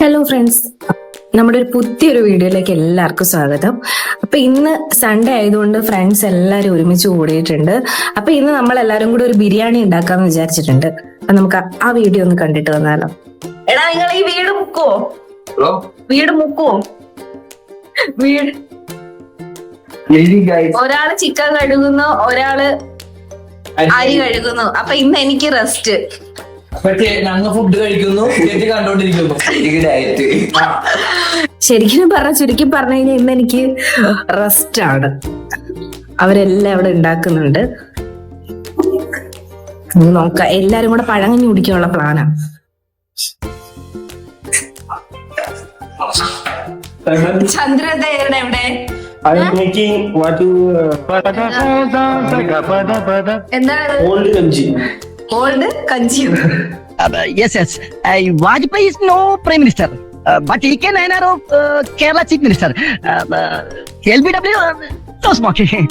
Hello friends, നമ്മുടെ ഒരു പുതിയൊരു വീഡിയോയിലേക്ക് എല്ലാവർക്കും സ്വാഗതം. അപ്പൊ ഇന്ന് സൺഡേ ആയതുകൊണ്ട് ഫ്രണ്ട്സ് എല്ലാവരും ഒരുമിച്ച് കൂടിയിട്ടുണ്ട്. അപ്പൊ ഇന്ന് നമ്മൾ എല്ലാവരും കൂടി ഒരു ബിരിയാണി ഉണ്ടാക്കാന്ന് വിചാരിച്ചിട്ടുണ്ട്. അപ്പൊ നമുക്ക് ആ വീഡിയോ ഒന്ന് കണ്ടിട്ട് വന്നാലോ. എടാ, നിങ്ങൾ ഈ വീട് മുക്കുവോ? വീട് ഒരാള് ചിക്കൻ കഴുകുന്നു, ഒരാള് അരി കഴുകുന്നു. അപ്പൊ ഇന്ന് എനിക്ക് റെസ്റ്റ്. ഞങ്ങൾ ഫുഡ് കഴിക്കുന്നു, കണ്ടോണ്ടിരിക്കുന്നു. ശരിക്കും ചുരുക്കി പറഞ്ഞു കഴിഞ്ഞാൽ ഇന്ന് എനിക്ക് റെസ്റ്റ് ആണ്. അവരെല്ലാം അവിടെ ഉണ്ടാക്കുന്നുണ്ട്. നോക്കാം, എല്ലാരും കൂടെ പഴങ്ങഞ്ഞി കുടിക്കാനുള്ള പ്ലാനാ. ചന്ദ്രദേവൻ എവിടെ? എന്താണ് old Kanji? Yes. Vajpayee is no Prime Minister, but he can honor of Kerala Chief Minister. LBW, no smoking.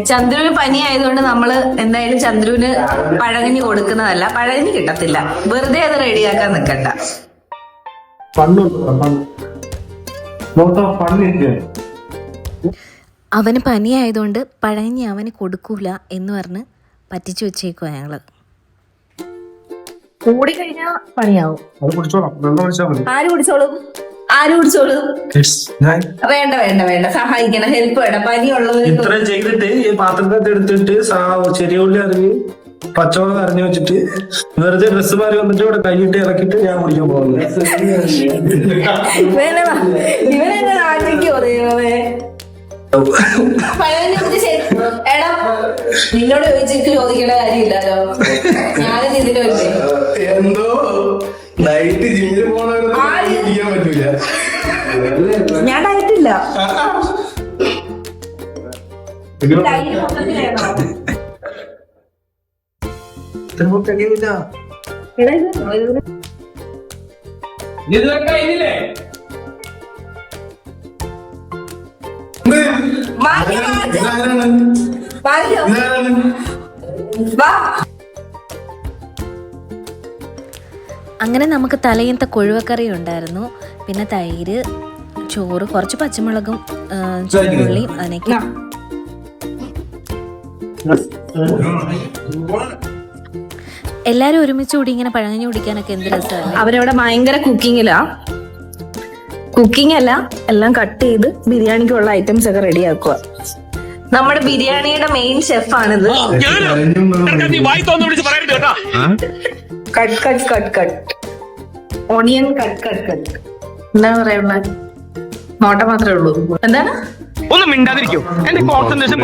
ചന്ദ്രുവിന് പനി ആയതുകൊണ്ട് നമ്മള് എന്തായാലും ചന്ദ്രുവിന് പഴകഞ്ഞി കൊടുക്കുന്നതല്ല. പഴകഞ്ഞി കിട്ടത്തില്ല, വെറുതെ അത് റെഡിയാക്കാൻ നിക്കണ്ട. അവന് പനി ആയതുകൊണ്ട് പഴകഞ്ഞി അവന് കൊടുക്കൂല എന്ന് പറഞ്ഞ് പറ്റിച്ചു വെച്ചേക്കുവാ ഞങ്ങള്. കൂടി കഴിഞ്ഞാ പണിയാവും. ആര് കുടിച്ചോളും? വേണ്ട, സഹായിക്കണം, ഹെൽപ്പ് വേണം. പനിയുള്ളത് ഇത്രയും ചെയ്തിട്ട് ഈ പാത്രത്തെ എടുത്തിട്ട് ചെറിയ ഉള്ളി അറിഞ്ഞ് പച്ചവെള്ളം അറിഞ്ഞു വെച്ചിട്ട് വെറുതെ ഡ്രസ്സ് മാറി വന്നിട്ട് ഇവിടെ കൈയിട്ട് ഇറക്കിട്ട് ഞാൻ കുടിക്കാൻ പോകുന്നത്. ഇവനെന്നെ നാട്ടിക്കോ ദൈവമേ. എടാ, നിന്നോട് ചോദിച്ചിട്ട് ചോദിക്കേണ്ട കാര്യമില്ലല്ലോ. ഞാനും ഇതിന് എന്തോ നൈറ്റ് ജിമ്മിൽ പോകാൻ പറ്റൂല. ഞാൻ ഡയറ്റില്ല. അങ്ങനെ നമുക്ക് തലേന്നത്തെ കൊഴുവക്കറി ഉണ്ടായിരുന്നു, പിന്നെ തൈര്, ചോറ്, കുറച്ച് പച്ചമുളകും ചുവന്നുള്ളിയും അതിനൊക്കെ. എല്ലാരും ഒരുമിച്ച് കൂടി ഇങ്ങനെ പഴങ്ങഞ്ഞി കുടിക്കാനൊക്കെ എന്ത് രസമാണ്. അവരവിടെ ഭയങ്കര കുക്കിംഗ് അല്ല, എല്ലാം കട്ട് ചെയ്ത് ബിരിയാണിക്കുള്ള ഐറ്റംസ് ഒക്കെ റെഡി ആക്കുക. നമ്മുടെ ബിരിയാണിയുടെ മെയിൻ ഷെഫാണിത്. Cut onion cut. എന്താ പറയുന്ന നോട്ടം മാത്രമേ ഉള്ളൂ. എന്താണ് ഒന്നും മിണ്ടാതിരിക്കോ, എന്റെ കോൺസെൻട്രേഷൻ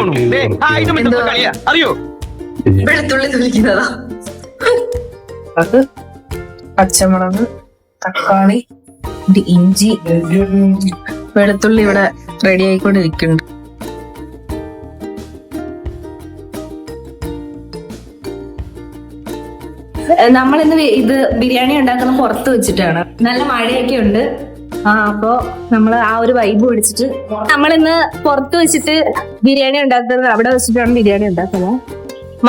അറിയോ? വെളുത്തുള്ളി തുളിക്കുന്നതാ. അത് പച്ചമുളക്, തക്കാളി, ഇഞ്ചി, വെളുത്തുള്ളി ഇവിടെ റെഡി ആയിക്കൊണ്ടിരിക്കുന്നുണ്ട്. നമ്മളിന്ന് ഇത് ബിരിയാണി ഉണ്ടാക്കുന്ന പുറത്ത് വെച്ചിട്ടാണ്. നല്ല മഴയൊക്കെ ഉണ്ട്. അപ്പോ നമ്മള് ആ ഒരു വൈബ് പിടിച്ചിട്ട് നമ്മളിന്ന് പുറത്ത് വെച്ചിട്ട് ബിരിയാണി ഉണ്ടാക്കുന്നത്. അവിടെ വെച്ചിട്ടാണ് ബിരിയാണി ഉണ്ടാക്കുന്നത്.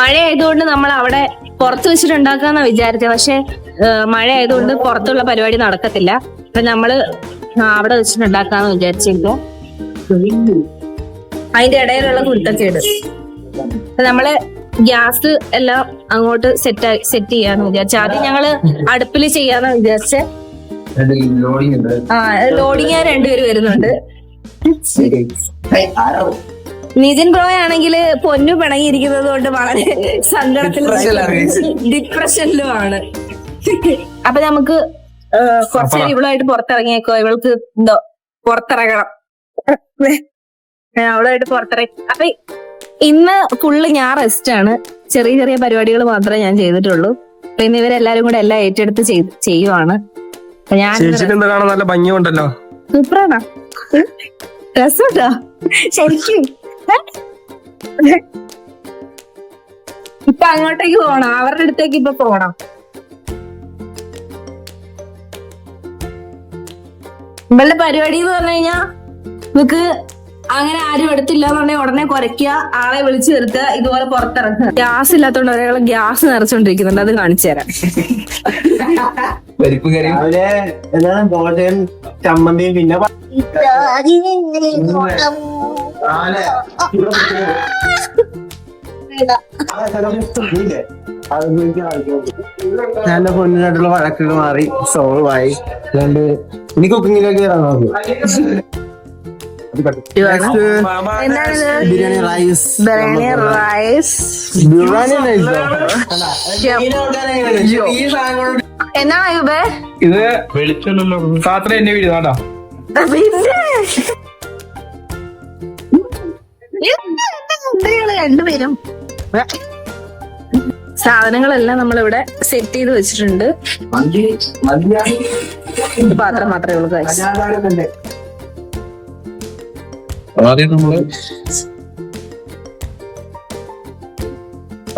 മഴ ആയതുകൊണ്ട് നമ്മൾ അവിടെ പുറത്ത് വെച്ചിട്ട് ഉണ്ടാക്കാന്നാ വിചാരിച്ചത്. പക്ഷെ മഴ ആയതുകൊണ്ട് പുറത്തുള്ള പരിപാടി നടക്കത്തില്ല. അപ്പൊ നമ്മള് അവിടെ വെച്ചിട്ട് ഉണ്ടാക്കാന്ന് വിചാരിച്ചിരിക്കും. അതിന്റെ ഇടയിലുള്ള കുരുത്തക്കേട് നമ്മള് ഗ്യാസ് എല്ലാം അങ്ങോട്ട് സെറ്റ് ചെയ്യാന്ന് വിചാരിച്ച. ആദ്യം ഞങ്ങള് അടുപ്പില് ചെയ്യാന്ന് വിചാരിച്ച. ലോഡിങ് രണ്ടുപേര് വരുന്നുണ്ട്. നിതിൻ ബ്രോയ് ആണെങ്കിൽ പൊന്നു പിണങ്ങിയിരിക്കുന്നത് കൊണ്ട് വളരെ സങ്കടത്തിലും ഡിപ്രഷനിലുമാണ്. അപ്പൊ നമുക്ക് കുറച്ച് ഇവളുമായിട്ട് പുറത്തിറങ്ങിയേക്കോ. ഇവൾക്ക് എന്തോ പുറത്തിറങ്ങണം, അവളുമായിട്ട് പുറത്തിറങ്ങി. അപ്പൊ ഇന്ന് ഫുള്ള് ഞാൻ റെസ്റ്റ് ആണ്. ചെറിയ ചെറിയ പരിപാടികൾ മാത്രമേ ഞാൻ ചെയ്തിട്ടുള്ളൂ. അപ്പൊ ഇന്ന് ഇവരെല്ലാരും കൂടെ എല്ലാം ഏറ്റെടുത്ത് ചെയ്യുവാണ്. ഞാൻ നല്ല ഭംഗിയുണ്ടല്ലോ, സൂപ്പറാണോ, രസമുണ്ടോ ശരിക്കും? ഇപ്പൊ അങ്ങോട്ടേക്ക് പോണം, അവരുടെ അടുത്തേക്ക് ഇപ്പൊ പോണം. ഇവളുടെ പരിപാടി എന്ന് പറഞ്ഞു കഴിഞ്ഞാ നമുക്ക് അങ്ങനെ ആരും എടുത്തില്ല എന്നുണ്ടെങ്കിൽ ഉടനെ കുറയ്ക്കുക, ആളെ വിളിച്ചു നിർത്തുക, ഇതുപോലെ പുറത്തിറക്കുക. ഗ്യാസ് ഇല്ലാത്തതുകൊണ്ട് ഒരാളെ ഗ്യാസ് നിറച്ചോണ്ടിരിക്കുന്നുണ്ട്, അത് കാണിച്ചു തരാം. പരിപ്പ് കറി രാവിലെ എന്താണ് ദോശയും ചമ്മന്തിയും പിന്നെ ഞാൻ പൊന്നിനായിട്ടുള്ള വഴക്കുകൾ മാറി സോൾവ് ആയി. അതുകൊണ്ട് ഇനി കുക്കിങ്ങിലേക്ക് കയറാൻ നോക്കും. എന്താണിത്? Biryani rice. Biryani rice. Biryani rice എന്നാ ഇത്? ഇത് വെളിച്ചല്ലോ പാത്രം എന്നെ വീഴുന്നാടാ. രണ്ടുപേരും സാധനങ്ങളെല്ലാം നമ്മളിവിടെ സെറ്റ് ചെയ്ത് വെച്ചിട്ടുണ്ട്. പാത്രം മാത്രമേ ഉള്ളൂ guys.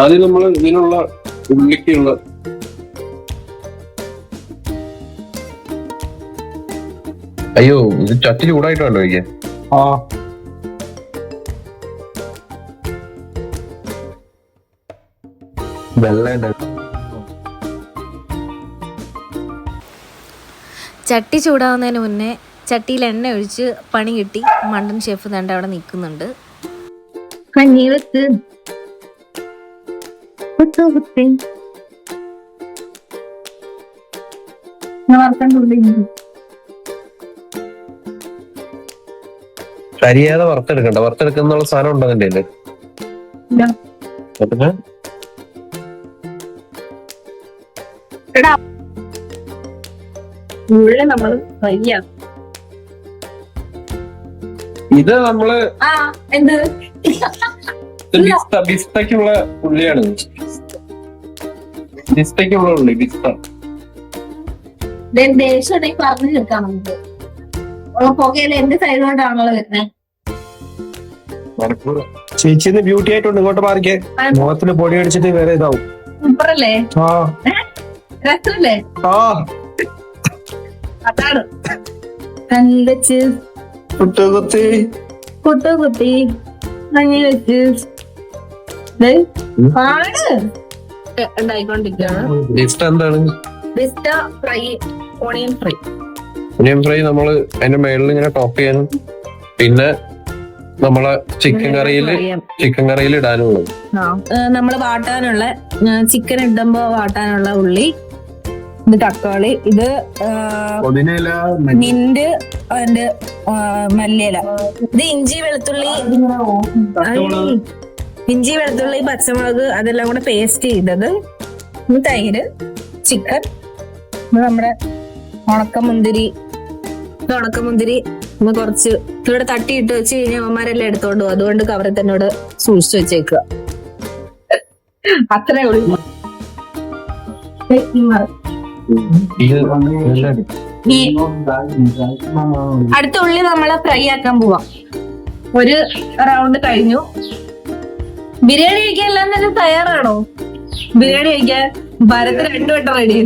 ആദ്യം നമ്മള് ഇതിനുള്ള ഉള്ളിക്കുള്ള അയ്യോ ഇത് ചട്ടി ചൂടായിട്ടാണോ കഴിക്കാൻ? ചട്ടി ചൂടാവുന്നതിന് മുന്നേ ചട്ടിയിൽ എണ്ണ ഒഴിച്ച് പണി കിട്ടി മണ്ടൻ ഷെഫ് തണ്ട് അവിടെ നിൽക്കുന്നുണ്ട്. കഞ്ഞി വെക്ക്. കരിയാതെ വറുത്തെടുക്കണ്ട. വറുത്തെടുക്കുന്ന സാധനം ഉണ്ടോ അതിന്റെ കയ്യില്? പിന്നെ ഉള്ളി നമ്മള് ഫ്രൈ ആക്കും. ഇത് നമ്മള് എന്ത് ബിസ്തയ്ക്കുള്ള ഉള്ളിയാണ്. ബിസ്തയ്ക്കുള്ള ഉള്ളി ബിസ്ത. ദേശം ഉണ്ടെങ്കിൽ പറഞ്ഞു തീർക്കാം നമുക്ക്. പുകയില് എന്ത് സൈഡ് കൊണ്ടാണല്ലോ വരുന്നത്? ചേച്ചിന്ന് ബ്യൂട്ടി ആയിട്ടുണ്ട്. ഇങ്ങോട്ട് മാറിക്കേ. മുഖത്തിന് പൊടി അടിച്ചിട്ട് വേറെ ഇതാവും. സൂപ്പറല്ലേ? ആ രസമല്ലേ? ആ അതാണ് കഞ്ഞിവെച്ച് കുത്തുകുത്തി കുത്തി കഞ്ഞി വെച്ച് ഉണ്ടായിക്കൊണ്ടിരിക്കുകയാണ്. ബിസ്ത എന്താണ്? Bista fry, onion fry. Onion fry നമ്മള് അതിന്റെ മേളിൽ ഇങ്ങനെ ടോപ്പ് ചെയ്യാനും പിന്നെ നമ്മളെ ചിക്കൻ കറിയിൽ ഇടാനുള്ളത്. നമ്മള് വാട്ടാനുള്ള ചിക്കൻ ഇടുമ്പോ വാട്ടാനുള്ള ഉള്ളി, ഇത് തക്കാളി, ഇത് മിന്റ്, അതിന്റെ മല്ലിയില, ഇത് ഇഞ്ചി വെളുത്തുള്ളി, പച്ചമുളക് അതെല്ലാം കൂടെ പേസ്റ്റ് ചെയ്തത്, തൈര്, ചിക്കൻ, നമ്മുടെ ഉണക്കമുന്തിരി കുറച്ച് ഇവിടെ തട്ടിയിട്ട് വെച്ച് കഴിഞ്ഞാൽ അവന്മാരെല്ലാം എടുത്തോണ്ട് പോകും. അതുകൊണ്ട് കവറിൽ തന്നെ ഇവിടെ സൂക്ഷിച്ചു വെച്ചേക്കുക. അത്രേ ഉള്ളൂ. അടുത്ത ഉള്ളി നമ്മളെ ഫ്രൈ ആക്കാൻ പോവാം. ഒരു റൗണ്ട് കഴിഞ്ഞു. ബിരിയാണി കഴിക്കാൻ എല്ലാം തന്നെ തയ്യാറാണോ? ബിരിയാണി കഴിക്കാൻ ഭരത് 2 വട്ടം റെഡി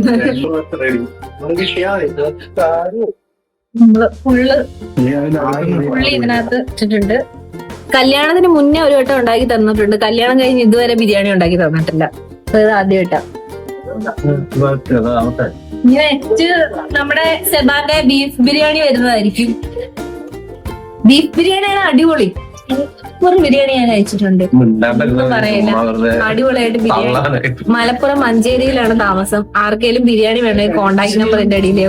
നമ്മള് ഫുള്ള് ഇതിനകത്ത് ഇട്ടിട്ടുണ്ട്. കല്യാണത്തിന് മുന്നേ ഒരു വട്ടം ഉണ്ടാക്കി തന്നിട്ടുണ്ട്. കല്യാണം കഴിഞ്ഞ് ഇതുവരെ ബിരിയാണി ഉണ്ടാക്കി തന്നിട്ടില്ല. അത് ആദ്യമായിട്ടാ. നെക്സ്റ്റ് നമ്മുടെ സെബാന്റെ ബീഫ് ബിരിയാണി വരുന്നതായിരിക്കും. ബീഫ് ബിരിയാണിയാണ് അടിപൊളി. ഒരു ബിരിയാണി ഞാൻ കഴിച്ചിട്ടുണ്ട്. പറയില്ല, അടിപൊളിയായിട്ട് ബിരിയാണി. മലപ്പുറം മഞ്ചേരിയിലാണ് താമസം. ആർക്കെങ്കിലും ബിരിയാണി വേണമെങ്കിൽ കോണ്ടാക്ട് നമ്പർ എന്റെ അടിയിൽ.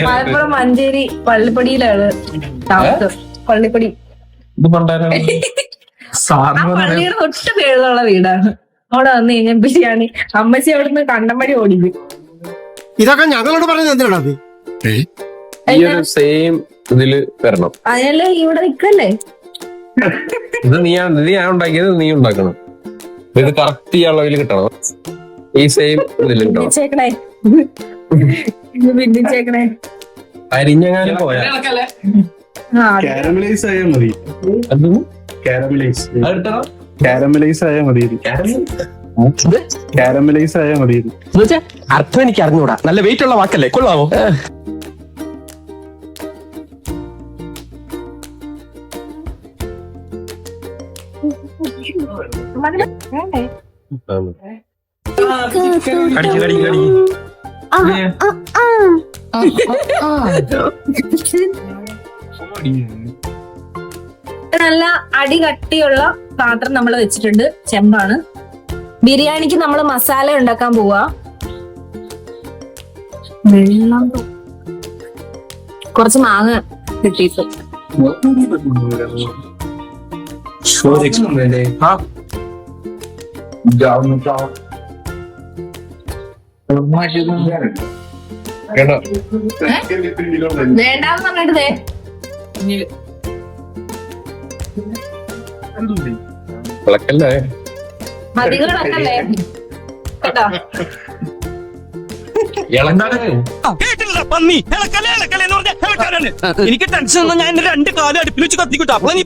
മലപ്പുറം മഞ്ചേരി പള്ളിപ്പടിയിലാണ് താമസം. പള്ളിപ്പടി പള്ളിയുടെ തൊട്ട് പേരുള്ള വീടാണ്. അവിടെ വന്നു കഴിഞ്ഞാൽ ബിരിയാണി. അമ്മച്ചി അവിടുന്ന് കണ്ടമ്പടി ഓടിക്കും. ഇതൊക്കെ ഞങ്ങളോട് പറഞ്ഞത് എന്തിനാണ്? സെയിം ഇതില് വരണം. അതിനല്ലേ ഇവിടെ നിക്കല്ലേ. ഇത് ഞാൻ ഉണ്ടാക്കിയത് നീ ഉണ്ടാക്കണം. ഇത് കറക്റ്റ് ഈ അളവിൽ കിട്ടണം. ഈ സെയിം ഇതിലുണ്ടോ? ഭിന്നിച്ചേക്കണേ. അരിഞ്ഞങ്ങാനും പോയാ കാരമലൈസ് ആയാൽ മതി. കാരമലൈസ് ആയാൽ മതി. അർത്ഥം എനിക്ക് അറിഞ്ഞൂടാ. നല്ല വെയിറ്റ് ഉള്ള വാക്കല്ലേ, കൊള്ളാമോ? നല്ല അടി കട്ടിയുള്ള പാത്രം നമ്മൾ വെച്ചിട്ടുണ്ട്, ചെമ്പാണ്. ബിരിയാണിക്ക് നമ്മൾ മസാല ഉണ്ടാക്കാൻ പോവാ. വെള്ളം കുറച്ച് മാങ്ങ കിട്ടിയിട്ട് വേണ്ടാന്ന് പറഞ്ഞിട്ട് വിളക്കല്ലേ അധികം ഇളക്കല്ലേ കേട്ടോ. എനിക്ക് ടെൻഷൻ ഒന്നും ഞാൻ 2 കാലം അടുപ്പിൽ വെച്ച് കത്തിക്കിട്ടോ. അപ്പൊ നീ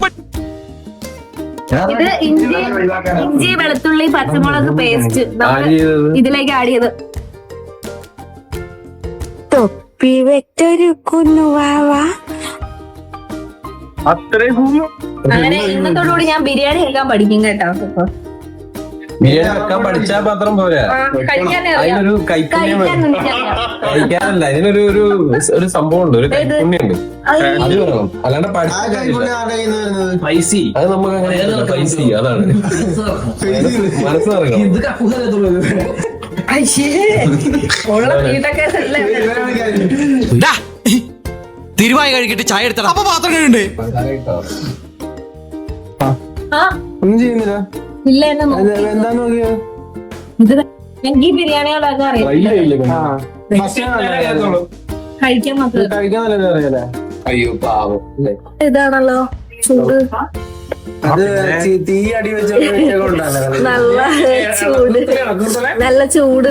ഇത് ഇഞ്ചി വെളുത്തുള്ളി പച്ചമുളക് പേസ്റ്റ് ഇതിലേക്ക് ആഡ് ചെയ്ത് തൊപ്പി വെച്ചൊരു കുന്നുവാവാ. അങ്ങനെ ഇന്നത്തോടുകൂടി ഞാൻ ബിരിയാണി വെക്കാൻ പഠിക്കും കേട്ടോ. ബിരിയാണി വെക്കാൻ പഠിച്ചാ മാത്രം പോരാ, കഴിക്കാനേ അറിയാം. അതിനൊരു കൈപ്പുണ്യം കഴിക്കാനല്ല, ഇതിനൊരു ഒരു സംഭവം ഉണ്ട്, ഒരു കൈപ്പുണ്യുണ്ട്. അത് വേണം, അല്ലാണ്ട് പൈസ അത് നമുക്ക് അങ്ങനെ പൈസ അതാണ് മനസ്സ് തിരുവായി കഴിക്കിട്ട് ചായ എടുത്തടാ. അപ്പൊ പാത്രം കഴിയണ്ടേ? ഒന്നും ചെയ്യുന്നില്ല. ഇല്ല എന്നെ എന്താ നോക്കിയോ? ഇത് എനിക്ക് ബിരിയാണികളൊക്കെ അറിയാം, കഴിക്കാൻ മാത്രം. കഴിക്കാൻ നല്ലത് അറിയാലേ. അയ്യോ പാവം. ഇതാണല്ലോ ചൂട്, അത് തീ അടി വെച്ച നല്ല ചൂട്, നല്ല ചൂട്.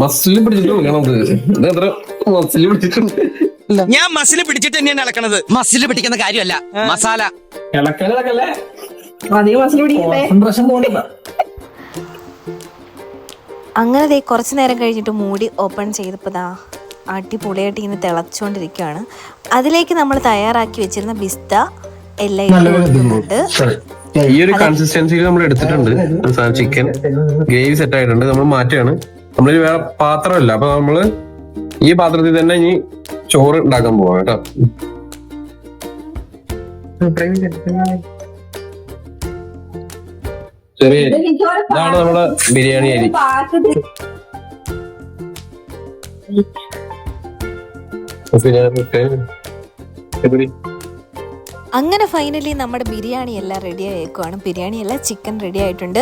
മസില് പിടിച്ചിട്ടുണ്ട് നമുക്ക്, ഇതെത്ര മസില് പിടിച്ചിട്ടുണ്ട്. ഞാൻ മസില് പിടിച്ചിട്ട് തന്നെയാണ് ഇളക്കണത്. മസില് പിടിക്കുന്ന കാര്യമല്ല, മസാല. ഇളക്കലേ അധികം മസിൽ പിടിക്കല്ലേ. പ്രശ്നം പോകണ്ട. അങ്ങനെ ദേ കുറച്ച് നേരം കഴിഞ്ഞിട്ട് മൂടി ഓപ്പൺ ചെയ്തപ്പോൾ ദാ അടിപൊളിയായിട്ട് ഇങ്ങനെ തിളച്ചുകൊണ്ടിരിക്കുകയാണ്. അതിലേക്ക് നമ്മൾ തയ്യാറാക്കി വെച്ചിരുന്ന ബിസ്ത എല്ലാം ഇട്ട് കൊടുക്കുന്നുണ്ട്. ഈ ഒരു കൺസിസ്റ്റൻസിയിൽ നമ്മൾ എടുത്തിട്ടുണ്ട്. ചിക്കൻ ഗ്രേവി സെറ്റ് ആയിട്ടുണ്ട്, നമ്മൾ മാറ്റുകയാണ്. നമ്മളൊരു വേറെ പാത്രമല്ല, അപ്പൊ നമ്മള് ഈ പാത്രത്തിൽ തന്നെ ഇനി ചോറ് ഉണ്ടാക്കാൻ പോവാം കേട്ടോ. ചെറിയ ഇതാണ് നമ്മുടെ ബിരിയാണി അരി. അങ്ങനെ ഫൈനലി നമ്മുടെ ബിരിയാണി എല്ലാം റെഡി ആയേക്കുവാണ്. ബിരിയാണി എല്ലാം ചിക്കൻ റെഡി ആയിട്ടുണ്ട്.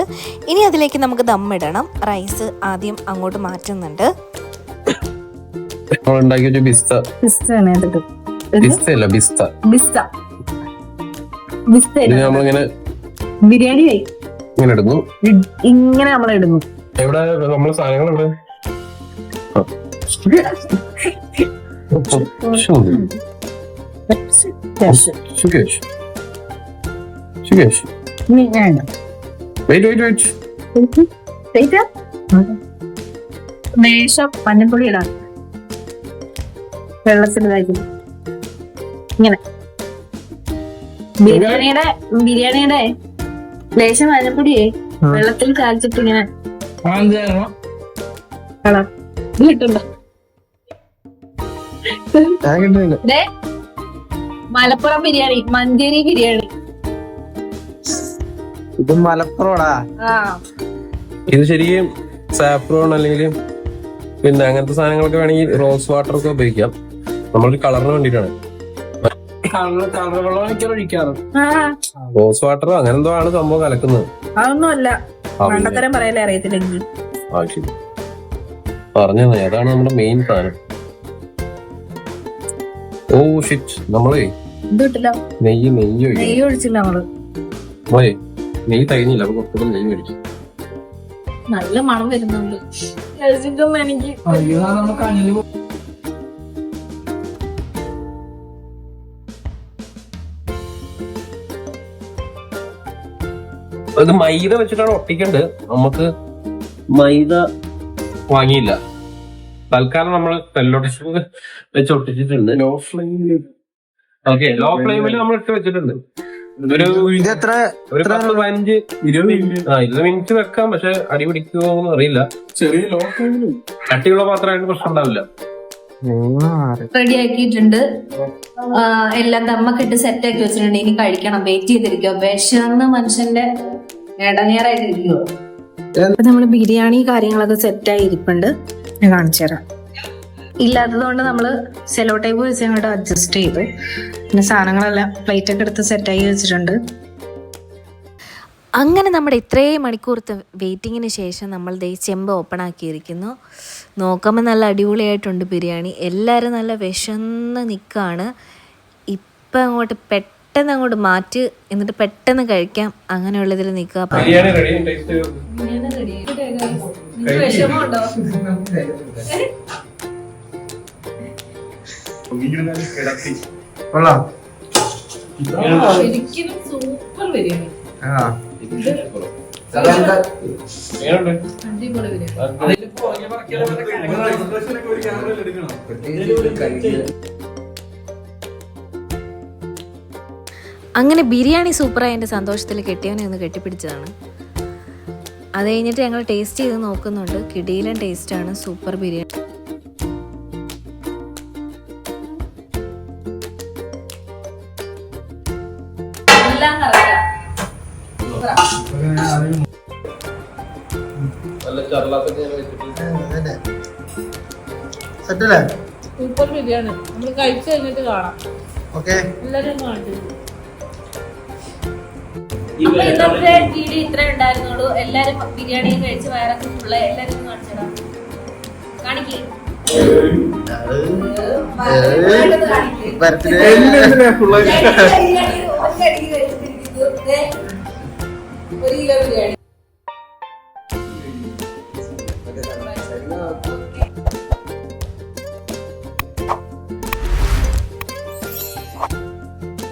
ഇനി അതിലേക്ക് നമുക്ക് ദമ്മിടണം. റൈസ് ആദ്യം അങ്ങോട്ട് മാറ്റുന്നുണ്ട്. ഉണ്ടാക്കി വെച്ച ബിസ്ത, ബിസ്തല്ല ബിസ്ത, ഇത് നമ്മളിങ്ങനെ ബിരിയാണി ഇങ്ങനെ ഇടുന്നു, ഇങ്ങനെ നമ്മളിടുന്നു. എവിടെ നമ്മള് സാധനങ്ങൾ എവിടെ ലേശം മഞ്ഞൾപ്പൊടി ഇടാം, വെള്ളത്തിലാക്കി ഇങ്ങനെ. ബിരിയാണിയുടെ ലേശം മഞ്ഞൾപ്പൊടിയേ വെള്ളത്തിൽ കാച്ചിട്ട് ഇങ്ങനെ കിട്ടുണ്ടോ? മലപ്പുറം ബിരിയാണി, മഞ്ചേരി ബിരിയാണി. ഇത് മലപ്പുറമാടാ. ഇത് ശരിക്കും സാഫ്രോൺ അല്ലെങ്കിൽ പിന്നെ അങ്ങനത്തെ സാധനങ്ങളൊക്കെ വേണമെങ്കിൽ റോസ് വാട്ടർ ഒക്കെ ഉപയോഗിക്കാം. നമ്മളൊരു കളറിന് വേണ്ടിയിട്ടാണ് റോസ് വാട്ടർ അങ്ങനെ എന്തോ ആണ് സംഭവം കലക്കുന്നത്. അതൊന്നുമല്ല, മണ്ടത്തരം പറയലേ അറിയത്തില്ലെങ്കിൽ. പറഞ്ഞു അതാണ് നമ്മുടെ മെയിൻ സാധനം. ഓ ഷിറ്റ്, നമ്മളേ നെയ്യ് ഒഴിച്ചില്ല നമ്മള്. നെയ്യ് തയ്യുന്നില്ല, അപ്പൊ കുറച്ചുകൂടെ നെയ്യ് ഒഴിച്ചു. നല്ല മണം വരുന്നുണ്ട് എനിക്ക്. ഇത് മൈദ വെച്ചിട്ടാണ് ഒട്ടിക്കേണ്ടത്. നമുക്ക് മൈദ വാങ്ങിയില്ല, തൽക്കാലം നമ്മൾ ടെല്ലോട്ടിസ് വെച്ച് ഒട്ടിച്ചിട്ടുണ്ട്. ലോ ഫ്ലെയിമിൽ ലോ ഫ്ലെയിമിൽ നമ്മൾ ഇട്ട് വെച്ചിട്ടുണ്ട്. ഒരു 10-15-20 മിനിറ്റ് വെക്കാം. പക്ഷെ അടി പിടിക്കുമോ എന്ന് അറിയില്ല. ചെറിയ ലോ ഫ്ലെയിമിൽ കട്ടിയുള്ള പാത്രമായിട്ട് പ്രശ്നം ഉണ്ടാവില്ല. റെഡി ആക്കിയിട്ടുണ്ട്. എല്ലാം ദമ്മൊക്കെ ഇട്ട് സെറ്റ് ആക്കി വെച്ചിട്ടുണ്ട്. ഇനി കഴിക്കണം. വെയിറ്റ് ചെയ്തിരിക്കോ. വിശന്ന് മനുഷ്യന്റെ ഇടനേറായിട്ടിരിക്കുവോ. അപ്പൊ നമ്മള് ബിരിയാണി കാര്യങ്ങളൊക്കെ സെറ്റായി ഇരിപ്പുണ്ട്. ഞാൻ കാണിച്ചു തരാം. ഇല്ലാത്തത് കൊണ്ട് നമ്മള് സെലോ ടൈപ്പ് വെച്ച് അങ്ങോട്ട് അഡ്ജസ്റ്റ് ചെയ്തു. പിന്നെ സാധനങ്ങളെല്ലാം പ്ലേറ്റ് ഒക്കെ എടുത്ത് സെറ്റായി വെച്ചിട്ടുണ്ട്. അങ്ങനെ നമ്മുടെ ഇത്രയും മണിക്കൂറത്തെ വെയിറ്റിങ്ങിന് ശേഷം നമ്മൾ ദേ ചെമ്പ് ഓപ്പൺ ആക്കിയിരിക്കുന്നു. നോക്കുമ്പോൾ നല്ല അടിപൊളിയായിട്ടുണ്ട് ബിരിയാണി. എല്ലാവരും നല്ല വിശന്ന് നിൽക്കുകയാണ്. ഇപ്പം അങ്ങോട്ട് പെട്ടെന്ന് അങ്ങോട്ട് മാറ്റി എന്നിട്ട് പെട്ടെന്ന് കഴിക്കാം അങ്ങനെയുള്ളതിൽ നിൽക്കുക. ബിരിയാണി റെഡി. ടേസ്റ്റ് വിഷമമുണ്ടോ? ശരിക്കും സൂപ്പർ ബിരിയാണി. അടിപൊളി ബിരിയാണി. അങ്ങനെ ബിരിയാണി സൂപ്പറായി എൻ്റെ സന്തോഷത്തിൽ കെട്ടിയവനെ ഒന്ന് കെട്ടിപ്പിടിച്ചതാണ്. അത് കഴിഞ്ഞിട്ട് ഞങ്ങൾ ടേസ്റ്റ് ചെയ്ത് നോക്കുന്നുണ്ട്. കിടിലൻ ടേസ്റ്റാണ്. സൂപ്പർ ബിരിയാണി. സൂപ്പർ ബിരിയാണി. നമ്മൾ കഴിച്ചു കഴിഞ്ഞിട്ട് കാണാം. എല്ലാരും കാണിച്ചു. അപ്പൊ ഇന്നത്തെ വീഡിയോ ഇത്രേ ഉണ്ടായിരുന്നുള്ളൂ. എല്ലാരും ബിരിയാണി കഴിച്ച് വയറൊക്കെ ഫുള്ള്. എല്ലാരും കാണിച്ചടാ. കാണിക്കേ. ഒരു കിലോ ബിരിയാണി.